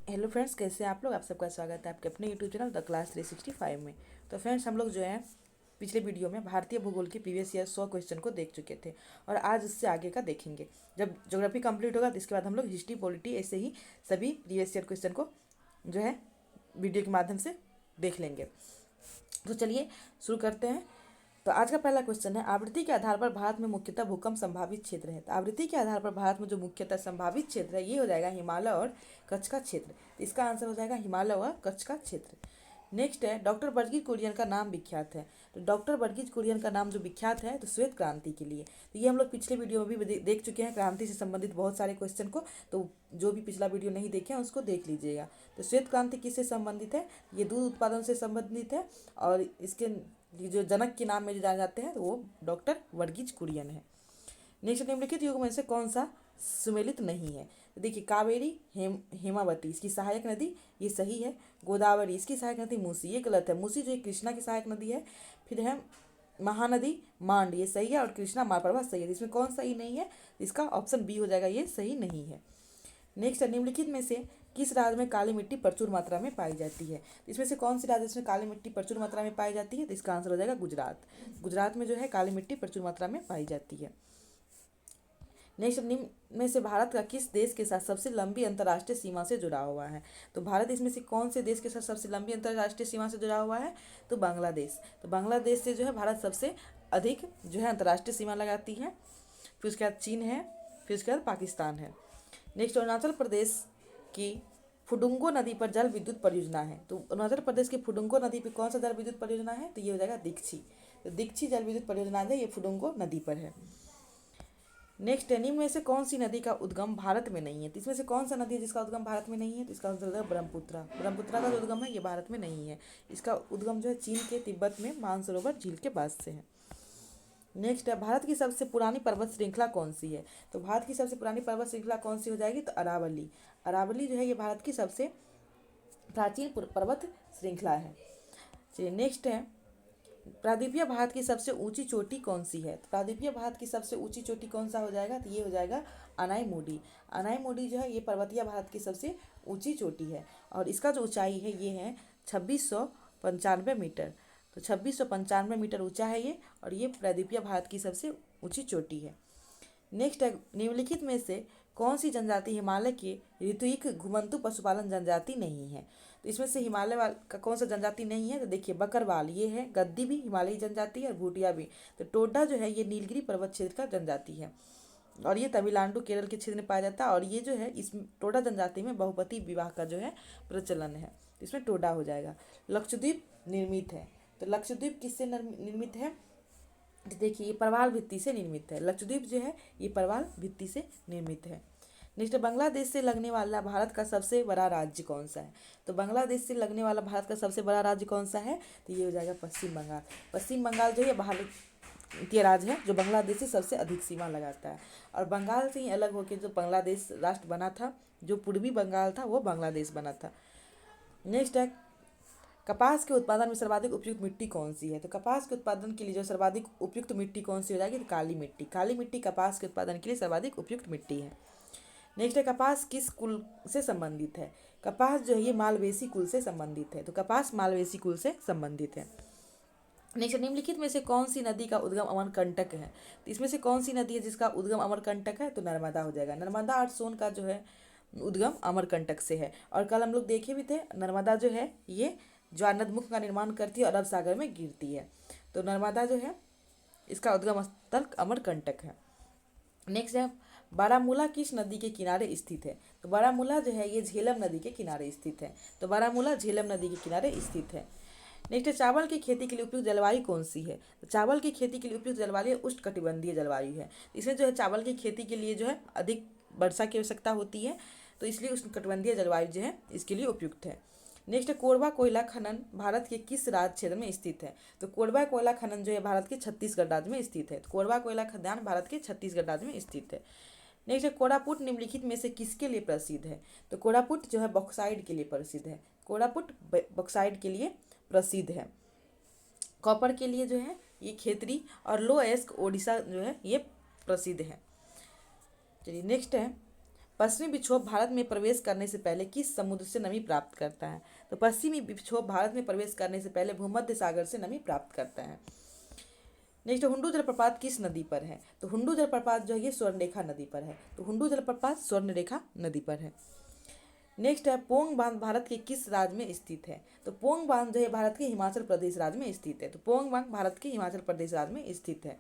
Hello friends, कैसे हैं आप लोग। आप सबका स्वागत है आपके अपने यूट्यूब चैनल द क्लास 365 में। तो फ्रेंड्स, हम लोग जो है पिछले वीडियो में भारतीय भूगोल की प्रीवियस ईयर 100 क्वेश्चन को देख चुके थे और आज उससे आगे का देखेंगे। जब ज्योग्राफी कंप्लीट होगा तो इसके बाद हम लोग हिस्ट्री, पॉलिटी, ऐसे ही सभी प्रीवियस ईयर क्वेश्चन को जो है वीडियो के माध्यम से देख लेंगे। तो चलिए शुरू करते हैं। तो आज का पहला क्वेश्चन है, आवृत्ति के आधार पर भारत में मुख्यतः भूकंप संभावित क्षेत्र है। तो आवृत्ति के आधार पर भारत में जो मुख्यतः संभावित क्षेत्र है ये हो जाएगा हिमालय और कच्छ का क्षेत्र। तो इसका आंसर हो जाएगा हिमालय और कच्छ का क्षेत्र। नेक्स्ट है, डॉक्टर वर्गीज कुरियन का नाम विख्यात है। तो डॉक्टर वर्गीज कुरियन का नाम जो विख्यात है तो श्वेत क्रांति के लिए। तो ये हम लोग पिछले वीडियो में भी देख चुके हैं, क्रांति से संबंधित बहुत सारे क्वेश्चन को। तो जो भी पिछला वीडियो नहीं देखे हैं उसको देख लीजिएगा। तो श्वेत क्रांति किससे संबंधित है? ये दूध उत्पादन से संबंधित है और इसके ये जो जनक के नाम में जो जाने जाते हैं तो वो डॉक्टर वर्गीज कुरियन है। नेक्स्ट, निम्नलिखित युग में से कौन सा सुमेलित नहीं है? तो देखिए, कावेरी, हेमावती इसकी सहायक नदी, ये सही है। गोदावरी इसकी सहायक नदी मूसी, ये गलत है। मूसी जो है कृष्णा की सहायक नदी है। फिर है महानदी मांड, ये सही है। और कृष्णा मालप्रभा सही है। इसमें कौन सही नहीं है? इसका ऑप्शन बी हो जाएगा, ये सही नहीं है। नेक्स्ट है, निम्नलिखित में से किस राज्य में काली मिट्टी प्रचुर मात्रा में पाई जाती है? इसमें से कौन सी राज्य इसमें काली मिट्टी प्रचुर मात्रा में पाई जाती है? तो इसका आंसर हो जाएगा गुजरात। गुजरात में जो है काली मिट्टी प्रचुर मात्रा में पाई जाती है। नेक्स्ट, निम्न में से भारत का किस देश के साथ सबसे लंबी अंतर्राष्ट्रीय सीमा से जुड़ा हुआ है? तो भारत इसमें से कौन से देश के साथ सबसे लंबी अंतर्राष्ट्रीय सीमा से जुड़ा हुआ है? तो बांग्लादेश। तो बांग्लादेश से जो है भारत सबसे अधिक जो है अंतर्राष्ट्रीय सीमा लगाती है। फिर उसके बाद चीन है, फिर उसके बाद पाकिस्तान है। नेक्स्ट, अरुणाचल प्रदेश की फुडुंगो नदी पर जल विद्युत परियोजना है। तो अरुणाचल प्रदेश की फुडुंगो नदी पर कौन सा जल विद्युत परियोजना है? तो ये हो जाएगा दीक्षी। तो दीक्षी जल विद्युत परियोजना है, ये फुडुंगो नदी पर है। नेक्स्ट, निम्न में से कौन सी नदी का उद्गम भारत में नहीं है? तो इसमें से कौन सा नदी है जिसका उद्गम भारत में नहीं है? तो इसका आंसर होगा ब्रह्मपुत्रा। ब्रह्मपुत्रा का जो उद्गम है ये भारत में नहीं है। इसका उद्गम जो है चीन के तिब्बत में मानसरोवर झील के पास से है। नेक्स्ट है, भारत की सबसे पुरानी पर्वत श्रृंखला कौन सी है? तो भारत की सबसे पुरानी पर्वत श्रृंखला कौन सी हो जाएगी? तो अरावली। अरावली जो है ये भारत की सबसे प्राचीन पर्वत श्रृंखला है। चलिए नेक्स्ट है, प्रायद्वीपीय भारत की सबसे ऊंची चोटी कौन सी है? तो प्रायद्वीपीय भारत की सबसे ऊंची चोटी कौन सा हो जाएगा? तो ये हो जाएगा अनाईमुडी। अनाईमुडी जो है ये पर्वतीय भारत की सबसे ऊंची चोटी है और इसका जो ऊंचाई है ये है 2695 मीटर। तो 2695 मीटर ऊंचा है ये और ये प्रायद्वीपीय भारत की सबसे ऊंची चोटी है। नेक्स्ट है, निम्नलिखित में से कौन सी जनजाति हिमालय के ऋतुइक घुमंतु पशुपालन जनजाति नहीं है? तो इसमें से हिमालय वाल का कौन सा जनजाति नहीं है? तो देखिए, बकरवाल ये है, गद्दी भी हिमालयी जनजाति है और भूटिया भी। तो टोडा जो है ये नीलगिरी पर्वत क्षेत्र का जनजाति है और ये तमिलनाडु केरल के क्षेत्र में पाया जाता है। और ये जो है इस टोडा जनजाति में बहुपति विवाह का जो है प्रचलन है, इसमें टोडा हो जाएगा। लक्षद्वीप निर्मित है। तो लक्षद्वीप किससे निर्मित है? देखिए, ये प्रवाल भित्ति से निर्मित है। लक्षद्वीप जो है ये प्रवाल भित्ति से निर्मित है। नेक्स्ट, बांग्लादेश से लगने वाला भारत का सबसे बड़ा राज्य कौन सा है? तो बांग्लादेश से लगने वाला भारत का सबसे बड़ा राज्य कौन सा है? तो ये हो जाएगा पश्चिम बंगाल। पश्चिम बंगाल जो है भारतीय राज्य है जो बांग्लादेश से सबसे अधिक सीमा लगाता है और बंगाल से ही अलग होकर जो बांग्लादेश राष्ट्र बना था, जो पूर्वी बंगाल था वो बांग्लादेश बना था। नेक्स्ट है, कपास के उत्पादन में सर्वाधिक उपयुक्त मिट्टी कौन सी है? तो कपास के उत्पादन के लिए जो सर्वाधिक उपयुक्त मिट्टी कौन सी हो जाएगी? तो काली मिट्टी। काली मिट्टी कपास के उत्पादन के लिए सर्वाधिक उपयुक्त मिट्टी है। नेक्स्ट है, कपास किस कुल से संबंधित है? कपास जो है ये मालवेसी कुल से संबंधित है। तो कपास मालवेसी कुल से संबंधित है। नेक्स्ट, निम्नलिखित में से कौन सी नदी का उद्गम अमरकंटक है? तो इसमें से कौन सी नदी है जिसका उद्गम अमरकंटक है? तो नर्मदा हो जाएगा। नर्मदा और सोन का जो है उद्गम अमरकंटक से है और कल हम लोग देखे भी थे, नर्मदा जो है ये ज्वारनदमुख का निर्माण करती है और अरब सागर में गिरती है। तो नर्मदा जो है इसका उद्गम स्थल अमरकंटक है। नेक्स्ट है, बारामूला किस नदी के किनारे स्थित है? तो बारामूला जो है ये झेलम नदी के किनारे स्थित है। तो बारामूला झेलम नदी के किनारे स्थित है। नेक्स्ट है, चावल की खेती के लिए उपयुक्त जलवायु कौन सी है? तो चावल की खेती के लिए उपयुक्त जलवायु उष्णकटिबंधीय जलवायु है। इसमें जो है चावल की खेती के लिए जो है अधिक वर्षा की आवश्यकता होती है, तो इसलिए उष्णकटिबंधीय जलवायु जो है इसके लिए उपयुक्त है। नेक्स्ट, कोरबा कोयला खनन भारत के किस राज्य क्षेत्र में स्थित है? तो कोरबा कोयला खनन जो है भारत के छत्तीसगढ़ राज्य में स्थित है। तो कोरबा कोयला खदान भारत के छत्तीसगढ़ राज्य में स्थित है। नेक्स्ट है, कोरापुट निम्नलिखित में से किसके लिए प्रसिद्ध है? तो कोरापुट जो है बॉक्साइड के लिए प्रसिद्ध है। कोरापुट बॉक्साइड के लिए प्रसिद्ध है। कॉपर के लिए जो है ये खेतरी और लोएस्क ओडिशा जो है ये प्रसिद्ध है। चलिए नेक्स्ट है, पश्चिमी विक्षोभ भारत में प्रवेश करने से पहले किस समुद्र से नमी प्राप्त करता है? तो पश्चिमी विक्षोभ भारत में प्रवेश करने से पहले भूमध्य सागर से नमी प्राप्त करता है। नेक्स्ट, हुंडू जलप्रपात किस नदी पर है? तो हुंडू जलप्रपात जो है ये स्वर्णरेखा नदी पर है। तो हुंडू जलप्रपात स्वर्णरेखा नदी पर है। नेक्स्ट है, पोंग बांध भारत के किस राज्य में स्थित है? तो पोंग बांध जो है भारत के हिमाचल प्रदेश राज्य में स्थित है। तो पोंग बांध भारत के हिमाचल प्रदेश राज्य में स्थित है।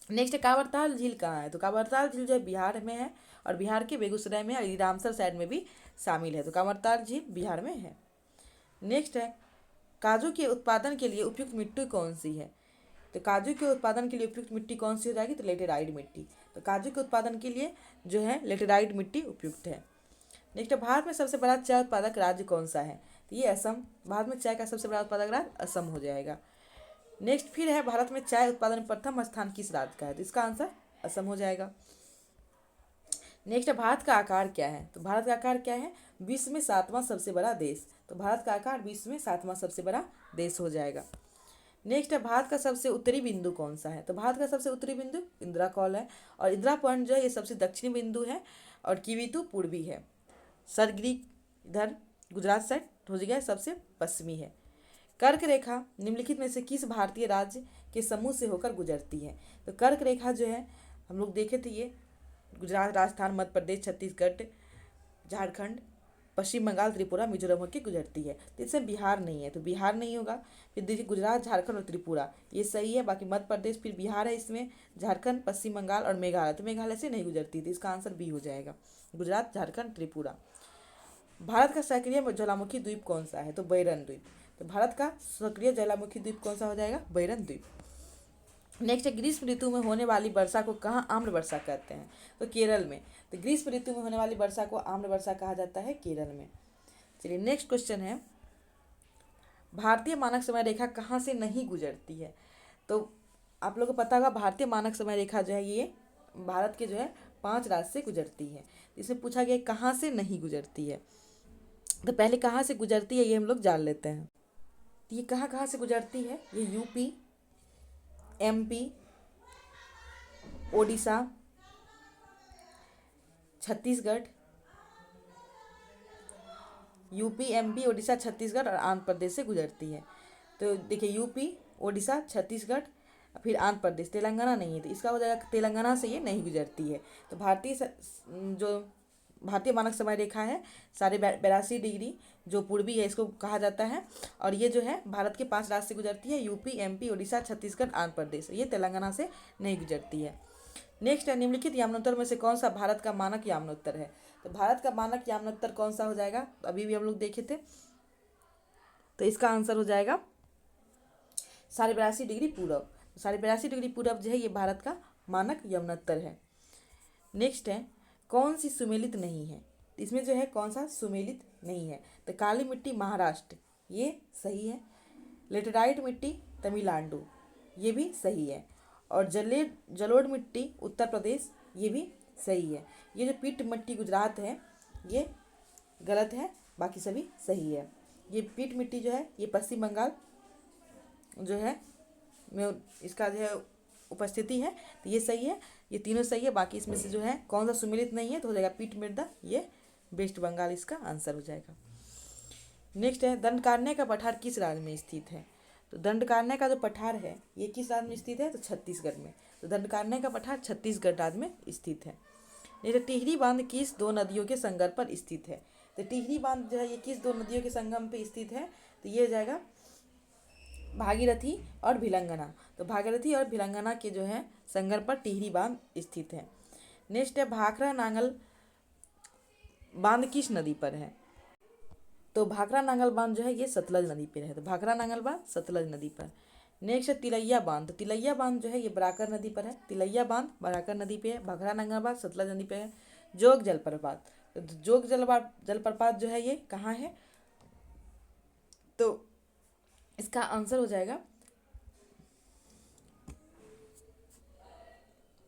नेक्स्ट है, कांवरताल झील कहाँ है? तो कांवरताल झील जो है बिहार में है और बिहार के बेगूसराय में और रामसर साइड में भी शामिल है। तो कांवरताल झील बिहार में है। नेक्स्ट है, काजू के उत्पादन के लिए उपयुक्त मिट्टी कौन सी है? तो काजू के उत्पादन के लिए उपयुक्त मिट्टी कौन सी हो जाएगी? तो लेटेराइट मिट्टी। तो काजू के उत्पादन के लिए जो है लेटेराइट मिट्टी उपयुक्त है। नेक्स्ट, भारत में सबसे बड़ा चाय उत्पादक राज्य कौन सा है? तो ये असम। भारत में चाय का सबसे बड़ा उत्पादक राज्य असम हो जाएगा। नेक्स्ट फिर है, भारत में चाय उत्पादन में प्रथम स्थान किस राज्य का है? तो इसका आंसर असम हो जाएगा। नेक्स्ट, भारत का आकार क्या है? तो भारत का आकार क्या है? विश्व में 7वां सबसे बड़ा देश। तो भारत का आकार विश्व में 7वां सबसे बड़ा देश हो जाएगा। नेक्स्ट है, भारत का सबसे उत्तरी बिंदु कौन सा है? तो भारत का सबसे उत्तरी बिंदु इंदिरा कॉल है और इंदिरा पॉइंट जो है ये सबसे दक्षिणी बिंदु है और किवीतु पूर्वी है। सरगिरी इधर गुजरात साइड हो गया सबसे पश्चिमी है। कर्क रेखा निम्नलिखित में से किस भारतीय राज्य के समूह से होकर गुजरती है? तो कर्क रेखा जो है हम लोग देखे थे, ये गुजरात, राजस्थान, मध्य प्रदेश, छत्तीसगढ़, झारखंड, पश्चिम बंगाल, त्रिपुरा, मिजोरम होकर गुजरती है। तो इसमें बिहार नहीं है, तो बिहार नहीं होगा। फिर देखिए गुजरात, झारखंड और त्रिपुरा ये सही है, बाकी मध्य प्रदेश फिर बिहार है, इसमें झारखंड, पश्चिम बंगाल और मेघालय, तो मेघालय से नहीं गुजरती थी। इसका आंसर बी हो जाएगा, गुजरात, झारखंड, त्रिपुरा। भारत का सक्रिय ज्वालामुखी द्वीप कौन सा है? तो बैरन द्वीप। तो भारत का सक्रिय ज्वालामुखी द्वीप कौन सा हो जाएगा? बैरन द्वीप। नेक्स्ट है, ग्रीष्म ऋतु में होने वाली वर्षा को कहाँ आम्र वर्षा कहते हैं? तो केरल में। तो ग्रीष्म ऋतु में होने वाली वर्षा को आम्र वर्षा कहा जाता है केरल में। चलिए नेक्स्ट क्वेश्चन है, भारतीय मानक समय रेखा कहाँ से नहीं गुजरती है? तो आप लोगों को पता होगा भारतीय मानक समय रेखा जो है ये भारत के जो है 5 राज्य से गुजरती है। इसमें पूछा गया कहाँ से नहीं गुजरती है। तो पहले कहाँ से गुजरती है ये हम लोग जान लेते हैं। तो ये कहाँ कहाँ से गुजरती है? ये UP, MP, Odisha, Chhattisgarh, UP, MP, Odisha, Chhattisgarh और आंध्र प्रदेश से गुजरती है। तो देखिए यूपी, ओडिशा, छत्तीसगढ़, फिर आंध्र प्रदेश, तेलंगाना नहीं है, तो इसका हो जाएगा तेलंगाना से ये नहीं गुजरती है। तो जो भारतीय मानक समय रेखा है 82.82 डिग्री जो पूर्वी है इसको कहा जाता है और ये जो है भारत के 5 राज्य से गुजरती है, यूपी, एमपी, ओडिशा, छत्तीसगढ़, आंध्र प्रदेश। ये तेलंगाना से नहीं गुजरती है। नेक्स्ट है, निम्नलिखित याम्नोत्तर में से कौन सा भारत का मानक याम्नोत्तर है? तो भारत का मानक याम्नोत्तर कौन सा हो जाएगा? अभी भी हम लोग देखे थे, तो इसका आंसर हो जाएगा 82.82 डिग्री पूरब। 82.82 डिग्री पूरब जो है ये भारत का मानक यमुनोत्तर है। नेक्स्ट है, कौन सी सुमेलित नहीं है? इसमें जो है कौन सा सुमेलित नहीं है? तो काली मिट्टी महाराष्ट्र ये सही है, लेटेराइट मिट्टी तमिलनाडु ये भी सही है और जलोढ़ मिट्टी उत्तर प्रदेश ये भी सही है। ये जो पीट मिट्टी गुजरात है ये गलत है, बाकी सभी सही है। ये पीट मिट्टी जो है ये पश्चिम बंगाल जो है में इसका जो है उपस्थिति है, तो ये सही है, ये तीनों सही है। बाकी इसमें से जो है कौन सा सुमेलित नहीं है तो हो जाएगा पीट मृदा, ये वेस्ट बंगाल इसका आंसर हो जाएगा। नेक्स्ट है, दंडकारण्य का पठार किस राज्य में स्थित है? तो दंडकारण्य का जो पठार है ये किस राज्य में स्थित है? तो छत्तीसगढ़ में। तो दंडकारण्य का पठार छत्तीसगढ़ राज्य में स्थित है। नहीं तो टिहरी बांध किस 2 नदियों के संगम पर स्थित है? तो टिहरी बांध जो है ये किस 2 नदियों के संगम पे स्थित है? तो ये हो जाएगा भागीरथी और भिलंगना। तो भागीरथी और भिलंगना के जो है संगम पर टिहरी बांध स्थित है। नेक्स्ट है, भाखड़ा नांगल बांध किस नदी पर है? तो भाखड़ा नांगल बांध जो है ये सतलज नदी पर है। तो भाखड़ा नांगल बांध सतलज नदी पर। नेक्स्ट है तिलैया बांध। तो तिलैया बांध जो है ये बराकर नदी पर है। तिलैया बांध बराकर नदी पे है। भाखड़ा नांगल बांध सतलज नदी पे है। जोग जलप्रपात, तो जोग जलप्रपात जो है ये कहाँ है? तो इसका आंसर हो जाएगा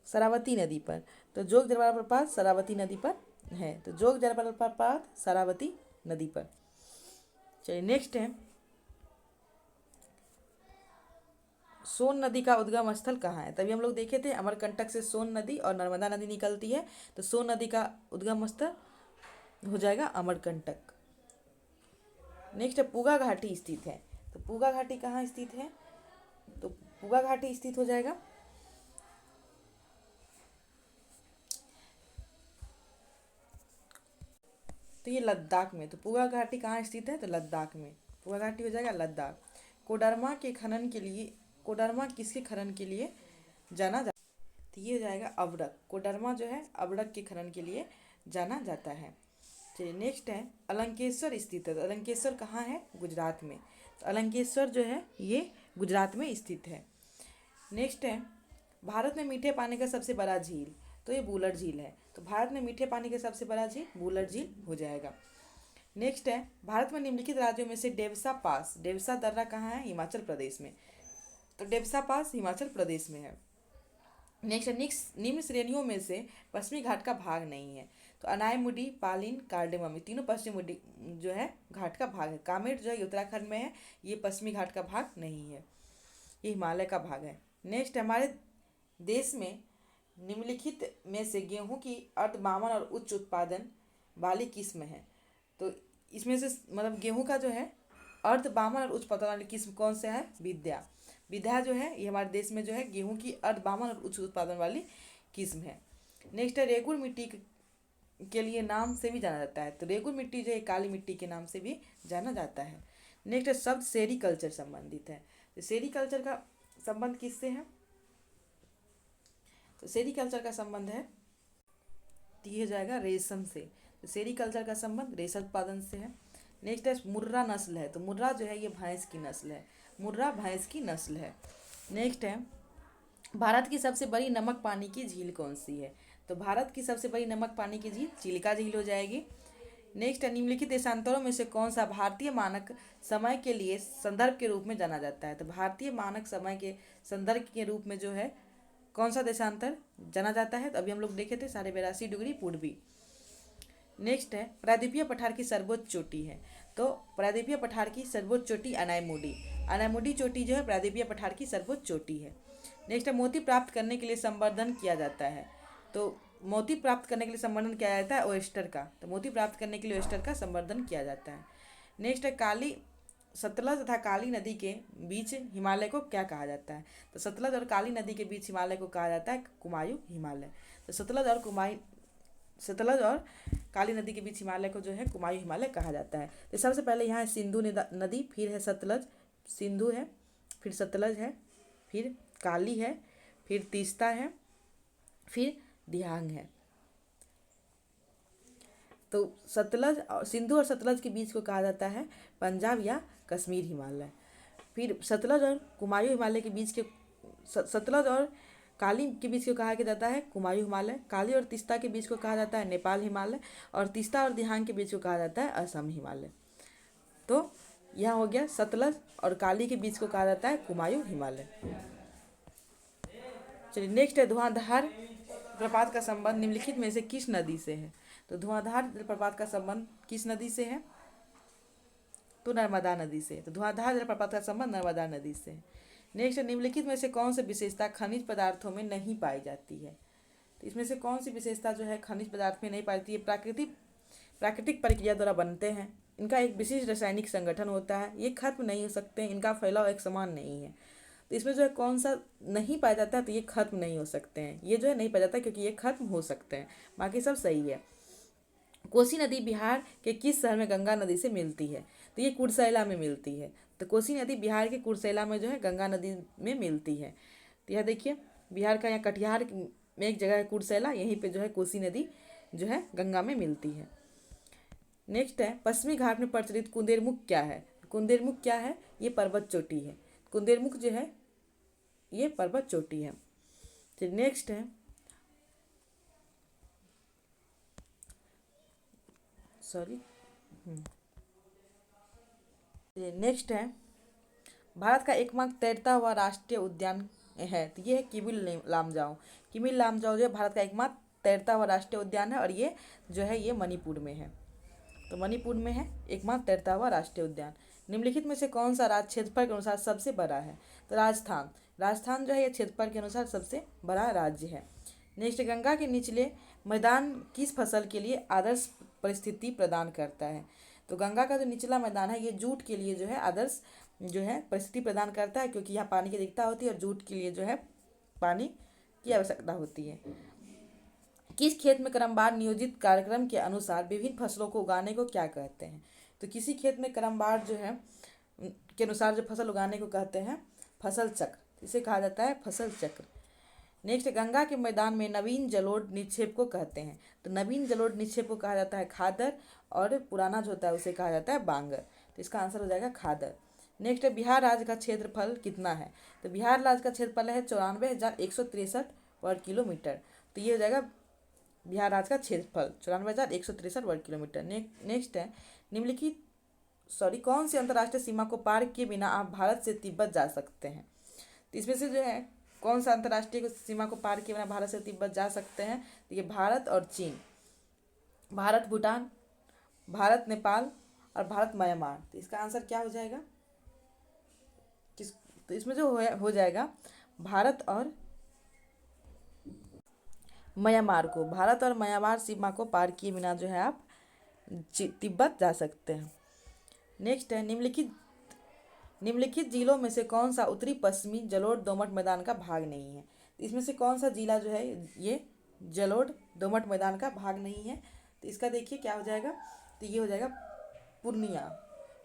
शरावती नदी पर। तो जोग जलप्रपात शरावती नदी पर है। तो जोग जलप्रपात शरावती नदी पर। चलिए नेक्स्ट है, सोन नदी का उद्गम स्थल कहाँ है? तभी हम लोग देखे थे अमरकंटक से सोन नदी और नर्मदा नदी निकलती है, तो सोन नदी का उद्गम स्थल हो जाएगा अमरकंटक। नेक्स्ट है पूगा घाटी स्थित है, तो पूगा घाटी कहाँ स्थित है? तो पूगा घाटी स्थित हो जाएगा तो ये लद्दाख में। तो पूगा घाटी कहाँ स्थित है? तो लद्दाख में। पूगा घाटी हो जाएगा लद्दाख। कोडरमा के खनन के लिए, कोडरमा किसके खनन के लिए जाना जाता है? तो ये हो जाएगा अबड़क। कोडरमा जो है अबड़क के खनन के लिए जाना जाता है। चलिए नेक्स्ट है अलंकेश्वर स्थित है। तो अलंकेश्वर कहाँ है? गुजरात में। तो अलंकेश्वर जो है ये गुजरात में स्थित है। नेक्स्ट है भारत में मीठे पानी का सबसे बड़ा झील, तो ये वुलर झील है। तो भारत में मीठे पानी का सबसे बड़ा झील वुलर झील हो जाएगा। नेक्स्ट है भारत में निम्नलिखित राज्यों में से डेवसा पास, डेवसा दर्रा कहाँ है? हिमाचल प्रदेश में। तो डेवसा पास हिमाचल प्रदेश में है। नेक्स्ट है निम्न श्रेणियों में से पश्चिमी घाट का भाग नहीं है। तो अनायमुडी, पालिन, कार्डेमम, तीनों पश्चिमी जो है घाट का भाग है। कामेट जो है उत्तराखंड में है, ये पश्चिमी घाट का भाग नहीं है, ये हिमालय का भाग है। नेक्स्ट हमारे देश में निम्नलिखित में से गेहूं की अर्धमामन और उच्च उत्पादन वाली किस्म है। तो इसमें से मतलब गेहूं का जो है अर्धबामन और उच्च उत्पादन वाली किस्म कौन सा है? विद्या। विद्या जो है ये हमारे देश में जो है गेहूं की अर्धबामन और उच्च उत्पादन वाली किस्म है। नेक्स्ट है रेगुर मिट्टी के लिए नाम से भी जाना जाता है। तो रेगुर मिट्टी जो है काली मिट्टी के नाम से भी जाना जाता है। नेक्स्ट है शब्द सेरीकल्चर संबंधित है। तो सेरीकल्चर का संबंध किससे है? तो सेरीकल्चर का संबंध है, तो ये हो जाएगा रेशम से। तो सेरीकल्चर का संबंध रेशम उत्पादन से है। नेक्स्ट है मुर्रा नस्ल है। तो मुर्रा जो है ये भैंस की नस्ल है, मुर्रा भैंस की नस्ल है। नेक्स्ट है भारत की सबसे बड़ी नमक पानी की झील कौन सी है? तो भारत की सबसे बड़ी नमक पानी की झील चिल्का झील हो जाएगी। नेक्स्ट है निम्नलिखित देशांतरों में से कौन सा भारतीय मानक समय के लिए संदर्भ के रूप में जाना जाता है? तो भारतीय मानक समय के संदर्भ के रूप में जो है कौन सा देशांतर जाना जाता है? तो अभी हम लोग देखे थे 82.5 पूर्वी। नेक्स्ट है प्रायद्वीपीय पठार की सर्वोच्च चोटी है। तो प्रायद्वीपीय पठार की सर्वोच्च चोटी अनायमुडी, अनायमुडी चोटी जो है प्रायद्वीपीय पठार की सर्वोच्च चोटी है। नेक्स्ट है मोती प्राप्त करने के लिए संवर्धन किया जाता है। तो मोती प्राप्त करने के लिए संवर्धन किया जाता है ओएस्टर का। तो मोती प्राप्त करने के लिए ओएस्टर का संवर्धन किया जाता है। नेक्स्ट है काली, सतलज तथा काली नदी के बीच हिमालय को क्या कहा जाता है? तो सतलज और काली नदी के बीच हिमालय को कहा जाता है कुमायूं हिमालय। तो सतलज और काली नदी के बीच हिमालय को जो है कुमायूं हिमालय कहा जाता है। तो सबसे पहले यहाँ है सिंधु नदी, फिर है सतलज, सिंधु है, फिर सतलज है, फिर काली है, फिर तीस्ता है, फिर दिहांग है। तो सतलज और सिंधु और सतलज के बीच को कहा जाता है पंजाब या कश्मीर हिमालय। फिर सतलज और कुमायूं हिमालय के बीच के, सतलज और काली के बीच को कहा जाता है कुमायूं हिमालय। काली और तीस्ता के बीच को कहा जाता है नेपाल हिमालय। और तीस्ता और दिहांग के बीच को कहा जाता है असम हिमालय। तो यह हो गया सतलज और काली के बीच को कहा जाता है कुमायूं हिमालय। चलिए नेक्स्ट है धुआंधार जलप्रपात का संबंध निम्नलिखित में से किस नदी से है? तो धुआंधार जलप्रपात का संबंध किस नदी से है? तो नर्मदा नदी से। तो धुआंधार जलप्रपात का संबंध नर्मदा नदी से है। नेक्स्ट निम्नलिखित में से कौन सी विशेषता खनिज पदार्थों में नहीं पाई जाती है? तो इसमें से कौन सी विशेषता जो है खनिज पदार्थ में नहीं पाई जाती है? प्राकृतिक प्रक्रिया द्वारा बनते हैं, इनका एक विशिष्ट रासायनिक संगठन होता है, ये खत्म नहीं हो सकते, इनका फैलाव एक समान नहीं है। तो इसमें जो है कौन सा नहीं पाया जाता है? तो ये खत्म नहीं हो सकते हैं, ये जो है नहीं पाया जाता क्योंकि ये खत्म हो सकते हैं, बाकी सब सही है। कोसी नदी बिहार के किस शहर में गंगा नदी से मिलती है? तो ये कुर्सेला में मिलती है। तो कोसी नदी बिहार के कुर्सेला में जो है गंगा नदी में मिलती है। तो यह देखिए बिहार का यहाँ कटिहार में एक जगह है कुर्सेला, यहीं पे जो है कोसी नदी जो है गंगा में मिलती है। नेक्स्ट है पश्चिमी घाट में प्रचलित कुंदेरमुख क्या है? कुंदेरमुख क्या है? ये पर्वत चोटी है। कुंदेरमुख जो है ये पर्वत चोटी है। फिर नेक्स्ट है नेक्स्ट है भारत का एकमात्र तैरता हुआ राष्ट्रीय उद्यान है। तो ये है किमिल लामजाओ। किमिल लामजाओ जो है भारत का एकमात्र तैरता हुआ राष्ट्रीय उद्यान है और ये जो है ये मणिपुर में है। तो मणिपुर में है एकमात्र तैरता हुआ राष्ट्रीय उद्यान। निम्नलिखित में से कौन सा राज्य क्षेत्रफल के अनुसार सबसे बड़ा है? तो राजस्थान। राजस्थान जो है ये क्षेत्रफल के अनुसार सबसे बड़ा राज्य है। नेक्स्ट, गंगा के निचले मैदान किस फसल के लिए आदर्श परिस्थिति प्रदान करता है? तो गंगा का जो निचला मैदान है ये जूट के लिए जो है आदर्श जो है परिस्थिति प्रदान करता है, क्योंकि यहाँ पानी की अधिकता होती है और जूट के लिए जो है पानी की आवश्यकता होती है। किस खेत में क्रमवार नियोजित कार्यक्रम के अनुसार विभिन्न फसलों को उगाने को क्या कहते हैं? तो किसी खेत में क्रमवार जो है के अनुसार जो फसल उगाने को कहते हैं फसल चक्र, इसे कहा जाता है फसल चक्र। नेक्स्ट, गंगा के मैदान में नवीन जलोढ़ निक्षेप को कहते हैं। तो नवीन जलोढ़ निक्षेप को कहा जाता है खादर, और पुराना जो होता है उसे कहा जाता है बांगर। तो इसका आंसर हो जाएगा खादर। नेक्स्ट, बिहार राज्य का क्षेत्रफल कितना है? तो बिहार राज्य का क्षेत्रफल है 94,163 वर्ग किलोमीटर। तो ये हो जाएगा बिहार राज्य का क्षेत्रफल 94,163 वर्ग किलोमीटर। नेक्स्ट है, निम्नलिखित कौन सी अंतर्राष्ट्रीय सीमा को पार किए बिना आप भारत से तिब्बत जा सकते हैं? तो इसमें से जो है कौन सा अंतर्राष्ट्रीय सीमा को पार किए बिना भारत से तिब्बत जा सकते हैं? तो ये भारत और चीन, भारत भूटान, भारत नेपाल और भारत म्यांमार। तो इसका आंसर क्या हो जाएगा? तो इसमें जो हो जाएगा भारत और म्यांमार को, भारत और म्यांमार सीमा को पार किए बिना जो है आप तिब्बत जा सकते हैं। नेक्स्ट है, निम्नलिखित जिलों में से कौन सा उत्तरी पश्चिमी जलोढ़ दोमट मैदान का भाग नहीं है? इसमें से कौन सा जिला जो है ये जलोढ़ दोमट मैदान का भाग नहीं है? तो इसका देखिए क्या हो जाएगा, तो ये हो जाएगा पूर्णिया।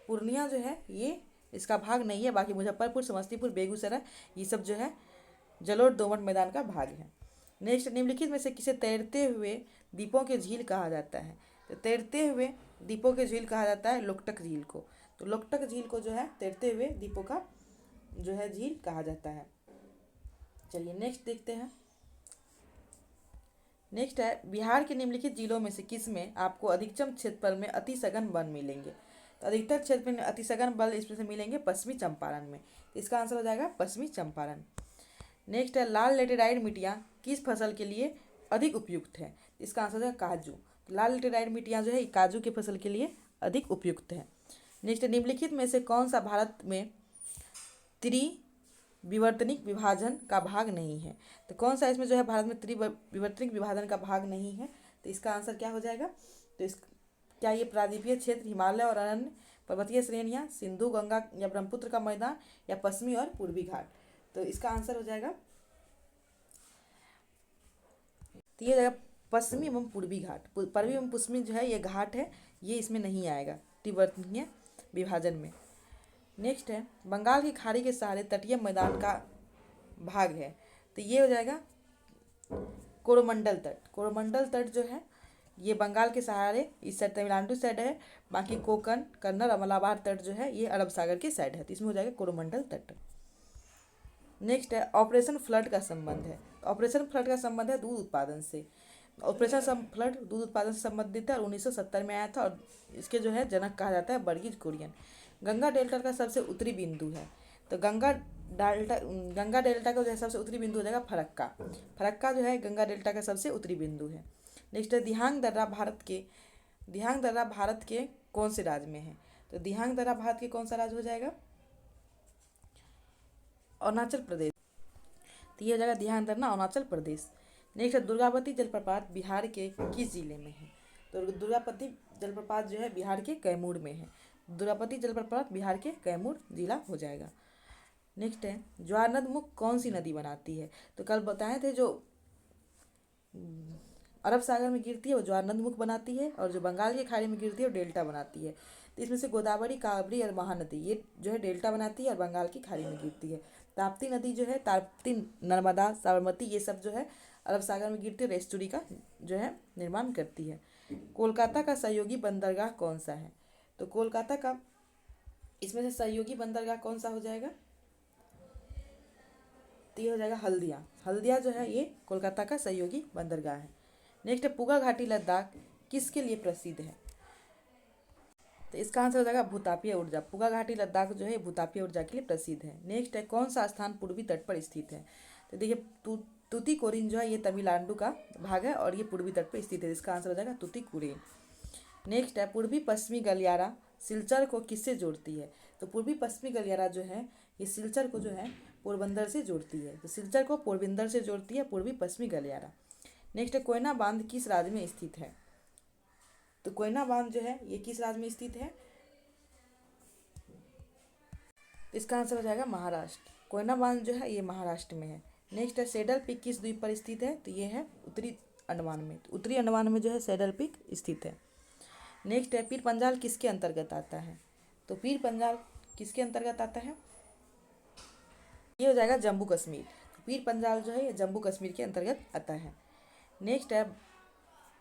पूर्णिया जो है ये इसका भाग नहीं है, बाकी मुजफ्फरपुर, समस्तीपुर, बेगूसराय ये सब जो है जलोढ़ दोमट मैदान का भाग है। नेक्स्ट, निम्नलिखित में से किसे तैरते हुए द्वीपों के झील कहा जाता है? तो तैरते हुए द्वीपों के झील कहा जाता है लोकटक झील को। तो लोकटक झील को जो है तैरते हुए द्वीपों का जो है झील कहा जाता है। चलिए नेक्स्ट देखते हैं। नेक्स्ट है, बिहार के निम्नलिखित जिलों में से किस में आपको अधिकतम क्षेत्रफल में अति सघन वन मिलेंगे? तो अधिकतर क्षेत्र में अति सघन वन इसमें से मिलेंगे पश्चिमी चंपारण में। तो इसका आंसर हो जाएगा पश्चिमी चंपारण। नेक्स्ट है, लाल लेटेराइट मिट्टियाँ किस फसल के लिए अधिक उपयुक्त है? इसका आंसर है काजू। लाल लेटेराइट मिट्टियाँ जो है काजू की फसल के लिए अधिक उपयुक्त है। नेक्स्ट, निम्नलिखित में से कौन सा भारत में त्रिविवर्तनिक विभाजन का भाग नहीं है? तो कौन सा इसमें जो है भारत में त्रिविवर्तनिक विभाजन का भाग नहीं है? तो इसका आंसर क्या हो जाएगा? तो क्या ये प्रायद्वीपीय क्षेत्र, हिमालय और अरण्य, पर्वतीय श्रेणियाँ, सिंधु गंगा या ब्रह्मपुत्र का मैदान, या पश्चिमी और पूर्वी घाट? तो इसका आंसर हो जाएगा, तो ये जाएगा पश्चिमी एवं पूर्वी घाट। पूर्वी एवं पश्चिमी जो है ये घाट है, ये इसमें नहीं आएगा त्रिवर्तनीय विभाजन में। नेक्स्ट है, बंगाल की खाड़ी के सहारे तटीय मैदान का भाग है। तो ये हो जाएगा कोरोमंडल तट। कोरोमंडल तट जो है ये बंगाल के सहारे इस साइड तमिलनाडु साइड है, बाकी कोकण, कन्नड़ और मलाबार तट जो है ये अरब सागर के साइड है। तो इसमें हो जाएगा कोरोमंडल तट। नेक्स्ट है, ऑपरेशन फ्लड का संबंध है। ऑपरेशन फ्लड का संबंध है दूध उत्पादन से। ऑपरेशन फ्लड दूध उत्पादन से संबंधित है और 1970 में आया था, और इसके जो है जनक कहा जाता है वर्गीज कुरियन। गंगा डेल्टा का सबसे उत्तरी बिंदु है। तो गंगा डेल्टा का जो है सबसे उत्तरी बिंदु हो जाएगा फरक्का। फरक्का जो है गंगा डेल्टा का सबसे उत्तरी बिंदु है। नेक्स्ट है, दिहांग दर्रा भारत के कौन से राज्य में है? तो दिहांग दर्रा भारत के कौन सा राज्य हो जाएगा? अरुणाचल प्रदेश। तो ये हो जाएगा दिहांग दर्रा अरुणाचल प्रदेश। नेक्स्ट है, दुर्गावती जलप्रपात बिहार के किस जिले में है? तो दुर्गावती जलप्रपात जो है बिहार के कैमूर में है। दुर्गावती जलप्रपात बिहार के कैमूर जिला हो जाएगा। नेक्स्ट है, ज्वारनद मुख कौन सी नदी बनाती है? तो कल बताए थे जो अरब सागर में गिरती है वो ज्वारनद मुख बनाती है, और जो बंगाल की खाड़ी में गिरती है वो डेल्टा बनाती है। तो इसमें से गोदावरी, कावेरी और महानदी ये जो है डेल्टा बनाती है और बंगाल की खाड़ी में गिरती है। ताप्ती नदी जो है, ताप्ती, नर्मदा, साबरमती ये सब जो है अरब सागर में गिरती है और एस्चुरी का जो है निर्माण करती है। कोलकाता का सहयोगी बंदरगाह कौन सा है? तो कोलकाता का इसमें से सहयोगी बंदरगाह कौन सा हो जाएगा? तो ये हो जाएगा हल्दिया। हल्दिया जो है ये कोलकाता का सहयोगी बंदरगाह है। नेक्स्ट है, पुगा घाटी लद्दाख किसके लिए प्रसिद्ध है? तो इसका आंसर हो जाएगा भूतापीय ऊर्जा। पुगा घाटी लद्दाख जो है भूतापीय ऊर्जा के लिए प्रसिद्ध है। नेक्स्ट है, कौन सा स्थान पूर्वी तट पर स्थित है? तो देखिए तूतीकोरिन जो है ये तमिलनाडु का भाग है और ये पूर्वी तट पर स्थित है। इसका आंसर हो जाएगा तूतीकोरिन। नेक्स्ट है, पूर्वी पश्चिमी गलियारा सिलचर को किससे जोड़ती है? तो पूर्वी पश्चिमी गलियारा जो है ये सिलचर को जो है पोरबंदर से जोड़ती है। तो सिलचर को पोरबंदर से जोड़ती है पूर्वी पश्चिमी गलियारा। नेक्स्ट है कोयना बांध किस राज्य में स्थित है? तो कोयना बांध जो है ये किस राज्य में स्थित है? तो इसका आंसर हो जाएगा महाराष्ट्र। कोयना बांध जो है ये महाराष्ट्र में है। नेक्स्ट है सैडल पीक किस द्वीप पर स्थित है? तो ये है उत्तरी अंडमान में। तो उत्तरी अंडमान में जो है सैडल पीक स्थित है। नेक्स्ट है पीर पंजाल किसके अंतर्गत आता है? तो पीर पंजाल किसके अंतर्गत आता है? ये हो जाएगा जम्मू कश्मीर। तो पीर पंजाल जो है ये जम्मू कश्मीर के अंतर्गत आता है। नेक्स्ट है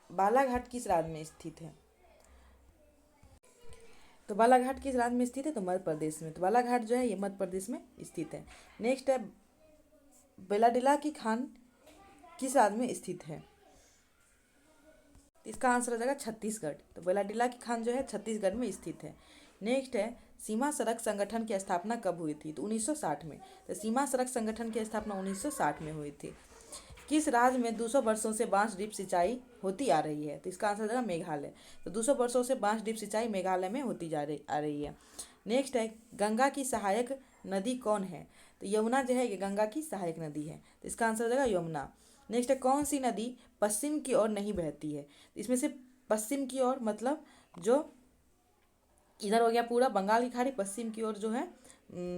बालाघाट किस राज्य में स्थित है? तो बालाघाट किस राज्य में स्थित है? तो मध्य प्रदेश में। तो बालाघाट जो है ये मध्य प्रदेश में स्थित है। नेक्स्ट है बेलाडिला की खान किस राज्य में स्थित है? इसका आंसर हो जाएगा छत्तीसगढ़। तो बेलाडिला की खान जो है छत्तीसगढ़ में स्थित है। नेक्स्ट है सीमा सड़क संगठन की स्थापना कब हुई थी? तो 1960 में। तो सीमा सड़क संगठन की स्थापना 1960 में हुई थी। किस राज्य में 200 वर्षों से बांस ड्रिप सिंचाई होती आ रही है? तो इसका आंसर हो जाएगा मेघालय। तो 200 वर्षों से बांस ड्रिप सिंचाई मेघालय में होती आ रही है। नेक्स्ट है गंगा की सहायक नदी कौन है? तो यमुना जो है ये गंगा की सहायक नदी है। तो इसका आंसर हो जाएगा यमुना। नेक्स्ट है कौन सी नदी पश्चिम की ओर नहीं बहती है? इसमें से पश्चिम की ओर मतलब जो इधर हो गया पूरा बंगाल की खाड़ी, पश्चिम की ओर जो है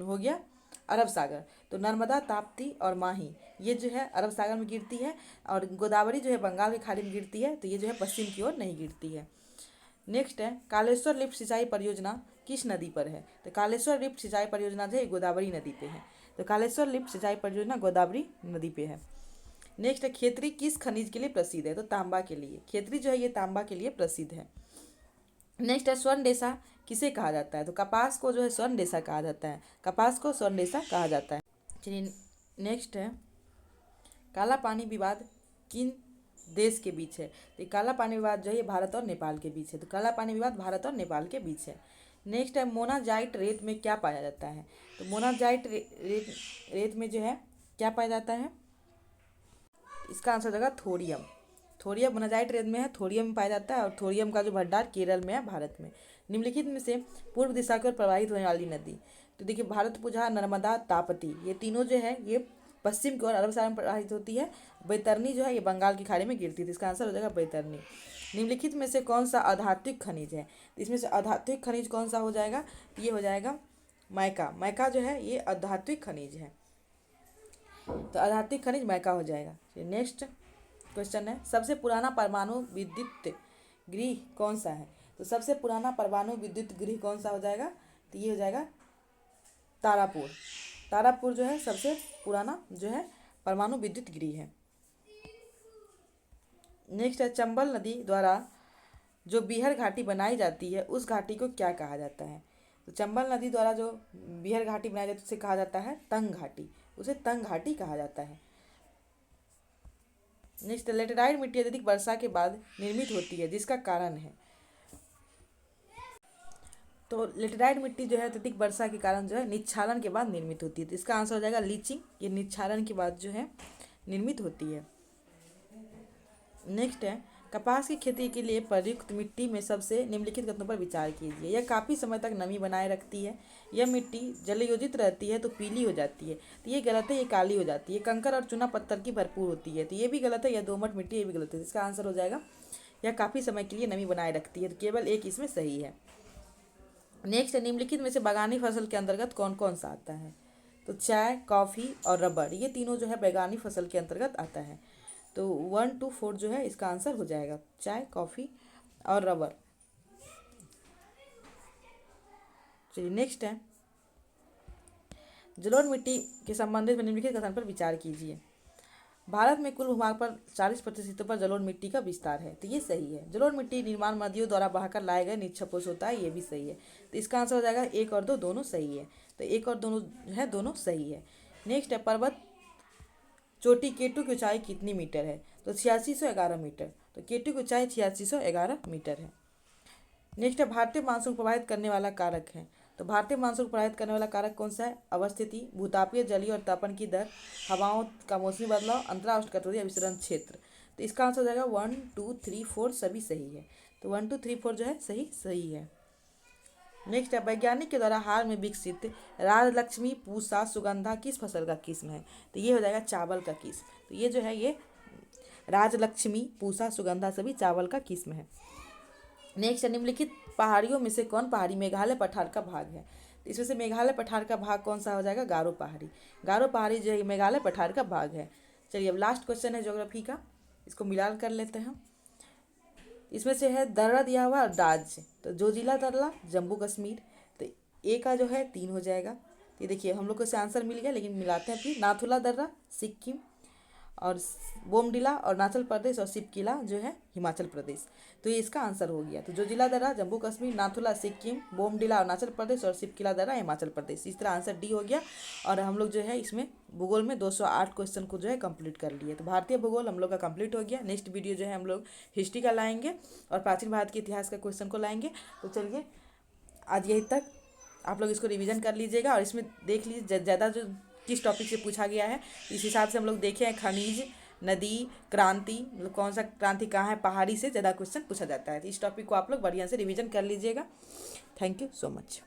हो गया अरब सागर। तो नर्मदा, ताप्ती और माही ये जो है अरब सागर में गिरती है और गोदावरी जो है बंगाल की खाड़ी में गिरती है। तो ये जो है पश्चिम की ओर नहीं गिरती है। नेक्स्ट है कालेश्वर लिफ्ट सिंचाई परियोजना किस नदी पर है? तो कालेश्वर लिफ्ट सिंचाई परियोजना जो है गोदावरी नदी पे है। तो कालेश्वर लिफ्ट सिंचाई परियोजना गोदावरी नदी पे है। नेक्स्ट है खेतरी किस खनिज के लिए प्रसिद्ध है? तो तांबा के लिए। खेतरी जो है ये तांबा के लिए प्रसिद्ध है। नेक्स्ट है स्वर्ण रेशा किसे कहा जाता है? तो कपास को जो है स्वर्ण रेशा कहा जाता है। कपास को स्वर्ण रेशा कहा जाता है। चलिए नेक्स्ट है काला पानी विवाद किन देश के बीच है? तो काला पानी विवाद जो है ये भारत और नेपाल के बीच है। तो काला पानी विवाद भारत और नेपाल के बीच है। नेक्स्ट है मोनाजाइट रेत में क्या पाया जाता है? तो मोनाजाइट रेत में जो है क्या पाया जाता है? इसका आंसर होगा थोरियम। थोरियम मोनाजाइट रेत में है, थोरियम पाया जाता है और थोरियम का जो भंडार केरल में है, भारत में। निम्नलिखित में से पूर्व दिशा की ओर प्रवाहित होने वाली नदी? तो देखिए भारतपुझा, नर्मदा, ताप्ती ये तीनों जो है ये पश्चिम की ओर अरब सागर में प्रवाहित होती है। बैतरनी जो है ये बंगाल की खाड़ी में गिरती थी। इसका आंसर हो जाएगा बैतरनी। निम्नलिखित में से कौन सा अधात्विक खनिज है? तो इसमें से अधात्विक खनिज कौन सा हो जाएगा? ये हो जाएगा माइका। माइका जो है ये अधात्विक खनिज है। तो अधात्विक खनिज माइका हो जाएगा। नेक्स्ट क्वेश्चन है सबसे पुराना परमाणु विद्युत गृह कौन सा है? तो सबसे पुराना परमाणु विद्युत गृह कौन सा हो जाएगा? तो ये हो जाएगा तारापुर। तारापुर जो है सबसे पुराना जो है परमाणु विद्युत गृह है। नेक्स्ट है चंबल नदी द्वारा जो बीहर घाटी बनाई जाती है उस घाटी को क्या कहा जाता है? तो चंबल नदी द्वारा जो बीहर घाटी बनाई जाती है उसे कहा जाता है तंग घाटी। उसे तंग घाटी कहा जाता है। नेक्स्ट लेटेराइट मिट्टी अत्यधिक वर्षा के बाद निर्मित होती है जिसका कारण है? तो लेटेराइट मिट्टी जो है अत्यधिक वर्षा के कारण जो है निच्छालन के बाद निर्मित होती है। तो इसका आंसर हो जाएगा लीचिंग। ये निच्छालन के बाद जो है निर्मित होती है। नेक्स्ट है कपास की खेती के लिए प्रयुक्त मिट्टी में सबसे निम्नलिखित कथनों पर विचार कीजिए। यह काफ़ी समय तक नमी बनाए रखती है। यह मिट्टी जलयोजित रहती है तो पीली हो जाती है। तो ये गलत है, ये काली हो जाती है। कंकर और चूना पत्थर की भरपूर होती है। तो ये भी गलत है। यह दोमट मिट्टी, ये भी गलत है। इसका आंसर हो जाएगा यह काफ़ी समय के लिए नमी बनाए रखती है। तो केवल एक इसमें सही है। नेक्स्ट है निम्नलिखित में से बागानी फसल के अंतर्गत कौन कौन सा आता है? तो चाय, कॉफ़ी और रबर ये तीनों जो है बागानी फसल के अंतर्गत आता है। तो 1 to 4 जो है इसका आंसर हो जाएगा चाय, कॉफ़ी और रबर। चलिए नेक्स्ट है जलोढ़ मिट्टी के संबंधित में निम्नलिखित कथन पर विचार कीजिए। भारत में कुल भूभाग पर 40% पर जलोढ़ मिट्टी का विस्तार है। तो ये सही है। जलोढ़ मिट्टी निर्माण नदियों द्वारा बहाकर लाए गए निक्षेपों से होता है। ये भी सही है। तो इसका आंसर हो जाएगा 1 और 2 दोनों सही है। तो 1 और 2 है दोनों सही है। नेक्स्ट है पर्वत चोटी केटू की ऊंचाई कितनी मीटर है? तो 8611 मीटर। तो केटू की ऊंचाई 8611 मीटर है। नेक्स्ट है भारतीय मानसून प्रभावित करने वाला कारक है। तो भारतीय मानसून प्रभावित करने वाला कारक कौन सा है? अवस्थिति, भूतापीय जलीय और तापन की दर, हवाओं का मौसमी बदलाव, अंतराउष्णकटिबंधीय विसरण क्षेत्र। तो इसका आंसर हो जाएगा 1 2 3 4 सभी सही है। तो 1 2 3 4 जो है सही है। नेक्स्ट है, वैज्ञानिक के द्वारा हाल में विकसित राजलक्ष्मी पूसा सुगंधा किस फसल का किस्म है? तो ये हो जाएगा चावल का किस्म। तो ये जो है ये राजलक्ष्मी पूसा सुगंधा सभी चावल का किस्म है। नेक्स्ट है, निम्नलिखित पहाड़ियों में से कौन पहाड़ी मेघालय पठार का भाग है? तो इसमें से मेघालय पठार का भाग कौन सा हो जाएगा? गारो पहाड़ी। गारो पहाड़ी जो है मेघालय पठार का भाग है। चलिए अब लास्ट क्वेश्चन है ज्योग्राफी का, इसको मिलान कर लेते हैं। इसमें से है दर्रा दिया हुआ और राज्य, तो जोजिला दर्रा जम्मू कश्मीर, तो ए का जो है 3 हो जाएगा। ये देखिए हम लोग को से आंसर मिल गया, लेकिन मिलाते हैं फिर। नाथुला दर्रा सिक्किम और बोमडिला अरुणाचल प्रदेश और सिपकिला जो है हिमाचल प्रदेश, तो ये इसका आंसर हो गया। तो जोजिला दर्रा जम्मू कश्मीर, नाथुला सिक्किम, बोमडिला अरुणाचल प्रदेश और सिपकिला दर्रा हिमाचल प्रदेश, इस तरह आंसर डी हो गया। और हम लोग जो है इसमें भूगोल में 208 क्वेश्चन को जो है कंप्लीट कर लिए। तो भारतीय भूगोल हम लोग का कंप्लीट हो गया। नेक्स्ट वीडियो जो है हम लोग हिस्ट्री का लाएंगे और प्राचीन भारत के इतिहास का क्वेश्चन को लाएंगे। तो चलिए आज यही तक, आप लोग इसको रिवीजन कर लीजिएगा और इसमें देख लीजिए ज़्यादा जो किस टॉपिक से पूछा गया है, इस हिसाब से हम लोग देखे हैं। खनिज, नदी, क्रांति, मतलब कौन सा क्रांति कहाँ है, पहाड़ी से ज़्यादा क्वेश्चन पूछा जाता है। तो इस टॉपिक को आप लोग बढ़िया से रिवीजन कर लीजिएगा। Thank you so much.